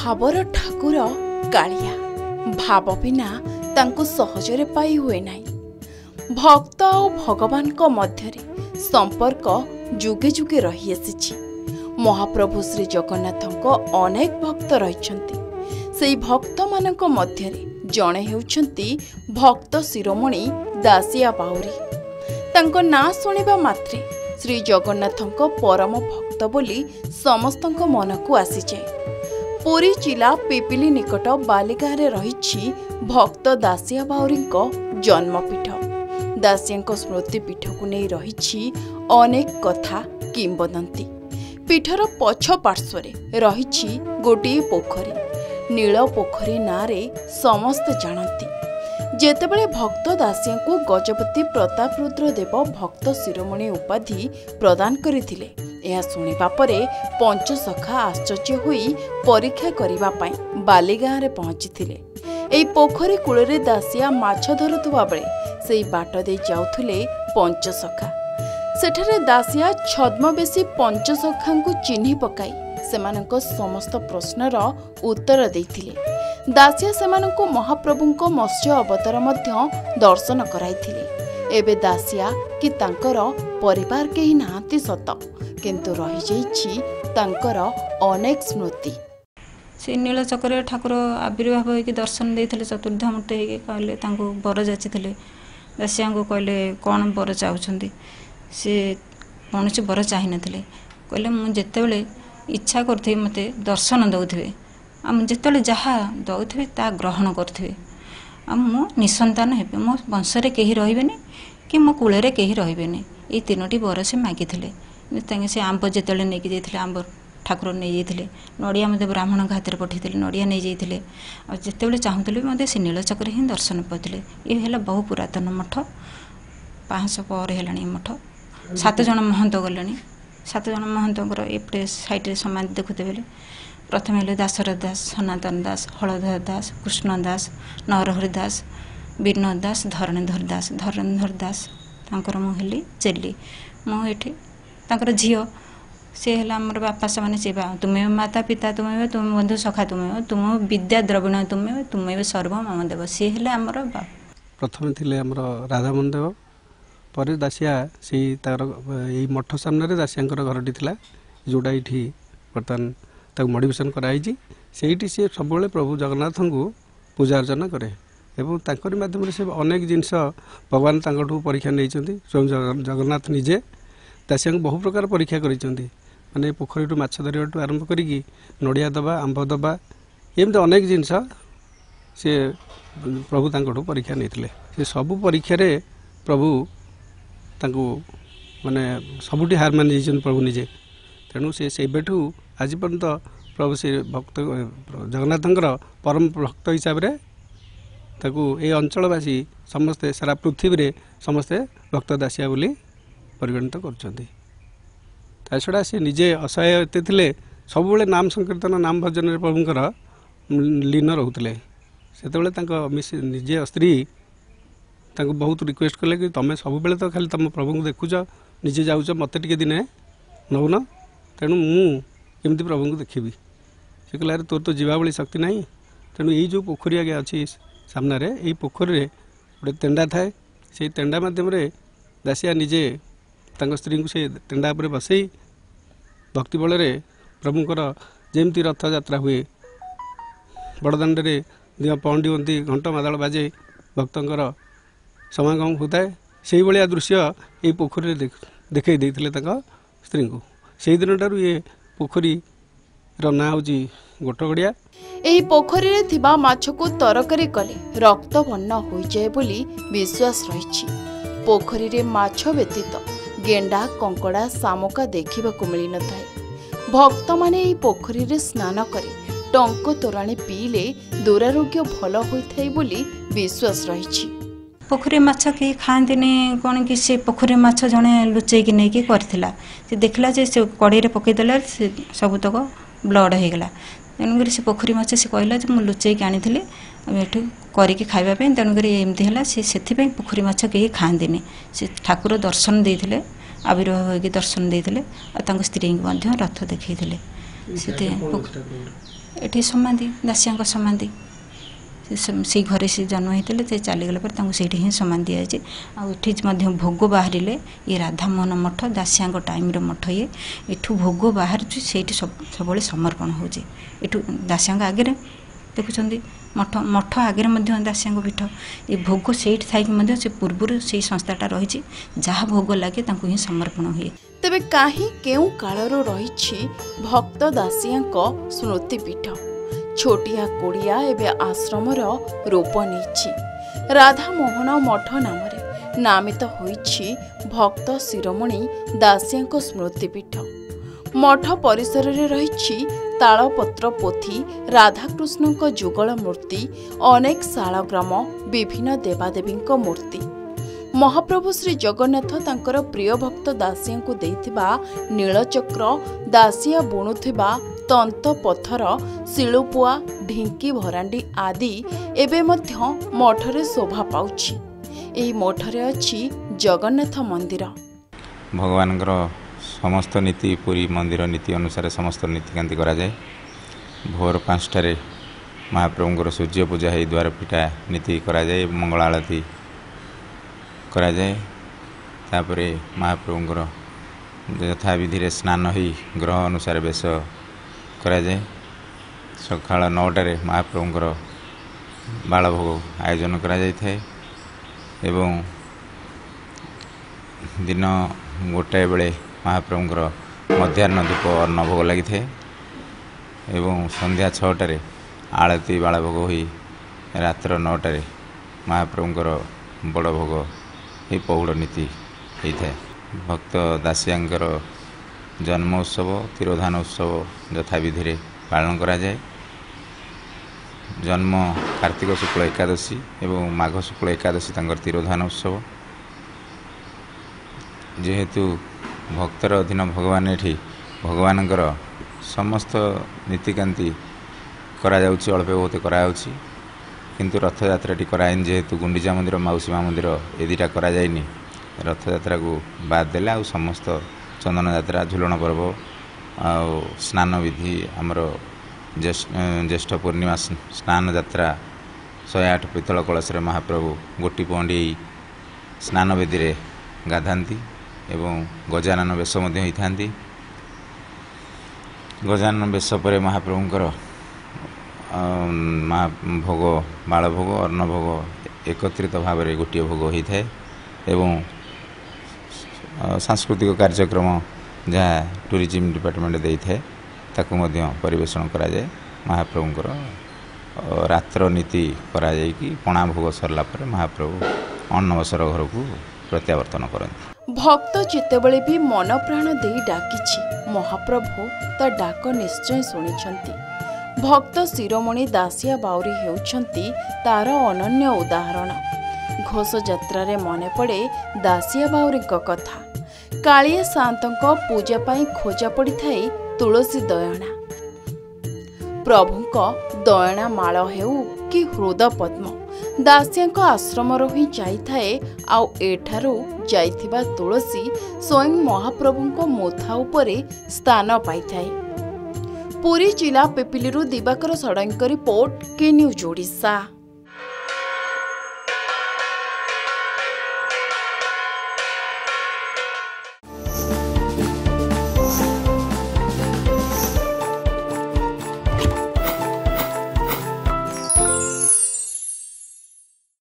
भावर ठाकुर कालिया भाव बिना तांको सहजरे पाई हुए नाही। भक्त और भगवान को मध्यरे संपर्क जुगे जुगे रही आसी। महाप्रभु श्री जगन्नाथंको अनेक भक्त रहिछन्ति। सेई भक्त मानक मध्यरे जणे हेउछन्ति भक्त शिरोमणि दासिया बाउरी। तांको ना सुनिबा मात्रे श्री जगन्नाथंको परम भक्त बोली समस्तंको मनकु आसी जाए। पुरी जिला पिपिली निकट बालिगारे रही भक्त दासिया बाउरींको जन्मपीठ। दासियांको स्मृतिपीठ को नहीं रही अनेक कथा किंबदंती। पीठर पछ पार्श्वरे रही गोटे पोखरी। नील पोखरी नारे समस्त जानती। जेतेबेले भक्त दासिया को गजपति प्रताप रुद्र देव भक्त शिरोमणि उपाधि प्रदान करथिले। यह सुनिबा परे पंचसखा आश्चर्य होई परीक्षा करिबा पई बालीगाँ रे पहुंचीथिले। एई पोखरी कूଳରେ दासिया माछ धरुथुवा बेले सेई बाट दे जाउथुले पंचसखा। सेठारे दासिया छद्मवेशी पंचसखांकु चिन्हि पकाई सेमानंको समस्त प्रश्नर उत्तर देथिले। दासिया सेमानंको महाप्रभुंको मत्स्य अवतार मध्य दर्शन कराइथिले। एबे दासिया कि तांकर परिवार केही नाहांती सत, किंतु रही जाइछि तांकर अनेक स्मृति। से नीलचक्र ठाकुर आविर्भाव होकर दर्शन देते चतुर्धा मुटे कहले बर जाचिले। दासिया को कहले कौन बर चाहते सी कौन बर चाह ना कहले मुझे इच्छा करुवे मत दर्शन दौथे जिते जहाँ दौथे ता ग्रहण करुवे मु निसंतान हे मो वंशरे कहीं रही कि मो कूल कहीं रही। ये तीनोटी बर से मागिले। से आंब जिते नहीं जाते आंब ठाकुर नहीं जाते। नड़िया मत ब्राह्मण हाथ में पठे नड़िया नहीं जाते। जिते चाहूली मत से नीलचक्र ही दर्शन पाते। ये है बहु पुरातन मठ 500 पर है मठ। 7 जन महंत गले। 7 जन महंतर एपटे सैड्रे समाधि देखुते बेले प्रथम है दासरथ दास, सनातन दास, हलधर दास, कृष्ण दास, नरहरि दास, विनोद दास, धरणीधर दास। धरणीधर दास तांकर मुझे चेली मुझे झील सी है आमर बापा से तुम्हें माता पिता तुम्हें तुम बंधु सखा तुम्हें तुम विद्या द्रविण तुम्हें सर्व मम देव सी है आमर बाप। प्रथम थे आमर राधामोहन देव पर दासिया से मठ सामने दासिया घरटी था जोटा ये बर्तमान मॉडिफिकेशन कराई से सब प्रभु जगन्नाथ को पूजा अर्चना करे एवं तांकरी माध्यम से अनेक जिनस भगवान तांकठू परीक्षा नहीं। स्वयं जगन्नाथ निजे दासिया को बहु प्रकार परीक्षा करिसेंती। माने पोखरी माछ धरिया आरंभ करिकी नड़िया दबा आंब दबा एमती अनेक जिनस से प्रभु तांकठू परीक्षा नहीं। से सबु परीक्षा प्रभु तांको माने सबुठी हार मानि जाइछन प्रभु निजे। तेणु से बेठू आज पर्यंत प्रभु से भक्त जगन्नाथंकर परम भक्त हिसाब से ताकू ए अंचलवासी समस्ते सारा पृथ्वी रे समस्ते भक्त दासिया बोली परिगणित कर छड़ा से निजे असहाय एते थिले सब नाम संकीर्तन नाम भजन प्रभुंकर लीन रोते से निजे स्त्री बहुत रिक्वेस्ट कले कि तुम सब बेले तो खाली तुम प्रभु को देखुच निजे जाऊच मत टे दिने नौन तेणु मुझे प्रभु को देखी से कहला तोर तो जीवा भाई शक्ति ना। तेणु ये जो पोखरी आगे अच्छी सामने यही पोखरी गोटे तेंडा थाए से तेंडा मध्यम दासिया निजे स्त्री को से तेंडा पर बसई भक्ति बल प्रभुंर जमती रथ यात्रा हुए बड़दाण्ड में दिह पहंडी बंती घंट मादल बाजे भक्तर समागम होता है। से भाया दृश्य ये पोखरी देखई स्त्री को से दिन ठार ये पोखरी ना हूँ गोटगड़िया। एही पोखरी रे थिबा माछ को तरकारी कले रक्त वर्ण हो जाए बोली विश्वास रही। पोखरी रे माछ व्यतीत गेंडा कंकड़ा शामुका देखा मिल न थाए। भक्त माने एही पोखरी रे स्नान करे टंक तोराणी पीले दुरारोग्य भल होइथाय बोली विश्वास रही। पोखरी माछ कहीं खाती कौन कि से पोखरी माछ जड़े लुचेक नहीं करथिला से देखला जे से कड़े पकईदेला से सबुतक ब्लड हो गला। तेणुक से पोखरी माछ से कहला मुझे लुचेक आनी एठू करके खावाई तेणुक एमती है से पोखरी माछ कहीं खाती से ठाकुर दर्शन देते आविर्भाव होगी दर्शन देते स्त्री रथ देखते एठी समाधि दासिया समाधि से घरे से जन्म होते से चलीगला से ही समाधि दिखाई आठ भोग बाहर ये राधामोहन मठ दासिया टाइम मठ ये एठू भोग बाहर से सब समर्पण होठू दासिया आगे देखुं मठ मठ आगे दासिया पीठ ये भोग से थी से पूर्व से संस्थाटा रही जहाँ भोग लगे ही समर्पण हुए। तेबे काहे केउ कालरो रही भक्त दासिया स्मृतिपीठ छोटिया कोड़िया एवं आश्रमर रूप नहीं राधामोहन मठ नाम नामित होइछि भक्त शिरोमणि दासिया स्मृतिपीठ। मठ परिसर रे रही तालपत्र पोथी राधाकृष्ण जुगल मूर्ति अनेक शालग्राम विभिन्न देवादेवी मूर्ति महाप्रभु श्री जगन्नाथ तांकर प्रिय भक्त दासिया को देइथिबा नीलचक्र दासिया बुणुथिबा तंत पथर शिलुपुआ ढिंकी भरांडी आदि एबे मध्य मठरे शोभा पाउछि। एही मठरे अछि जगन्नाथ मंदिर। भगवान समस्त नीति पूरी मंदिर नीति अनुसार समस्त नीतिकांति करा जाए। भोर 5टारे महाप्रभुंर सूर्य पूजा है द्वार पिठा नीति करा जाए मंगल आरती करा जाए। तापर महाप्रभुंर यथा विधि स्नान हो ग्रह अनुसार बेश करा जाए। सकाळ 9टारे महाप्रभुंर बालभोग आयोजन करा जाय थाए एवं दिन 1 बेले महाप्रभुंर मध्याह्न धूप अन्न भोग लगी थाए एवं संध्या 6टारे आरती बालभोग होई रात्र 9टारे महाप्रभुंर बड़ भोग ये पहुड़ नीति होता है। भक्त दासियांकर जन्म उत्सव तिरोधान उत्सव यथा विधि पालन करा जाए। जन्म कार्तिक शुक्ल एकादशी एवं माघ शुक्ल एकादशी तंकर तिरोधान उत्सव जेहेतु भक्तर अधीन भगवान एठी भगवानकर समस्त नीतिकांति करा जाउछि अल्प बहुत करा जाउछि किंतु रथयात्राटी कराइन जेहेतु गुंडीचा मंदिर मौसी माँ मंदिर ए दुटा करा जाइनि रथयात्रा को बाद देले आ समस्त चंदन यात्रा झुलन पर्व आ स्नान विधि आमर ज्येष्ठ पूर्णिमा स्नान यात्रा 108 पितल कलश महाप्रभु गोटी पहंडी स्नान विधि रे गाधांती एवं गजानन बेश होता। गजानन बेश पर महाप्रभुंकर भोग बालभोग अन्न भोग एकत्रित भाव में गोटे भोग होता है एवं सांस्कृतिक कार्यक्रम जहाँ टूरिज्म डिपार्टमेंट दे थाए ताकू मध्य परिवेषण करा जाए। महाप्रभुंकर रात्र नीति करा जाए कि पणा भोग सरला पर महाप्रभु अन्नवसर घर को प्रत्यावर्तन करते। भक्त जितेबले भी मन प्राण दे डाकिछि महाप्रभु ता डाक निश्चय शुणिछंती। भक्त शिरोमणि दासिया बाउरी हेउछंती तार अनन्य उदाहरण। घोष यात्रा रे मने पड़े दासिया बाउरी कथा। कालिया सांतंक पूजा पाई खोजा पड़ी थाए तुलसी दयणा। प्रभुंक दयणा माळ हेउ कि हृद पद्म दासियांक आश्रम ही जाइथाए आउ एठारू जाइथिबा तुलसी स्वयं महाप्रभुंक मोथा उपरे स्थान पाइथाए। पुरी जिला पिपिलीरू दिवाकर षडंग रिपोर्ट के न्यूज ओडिशा।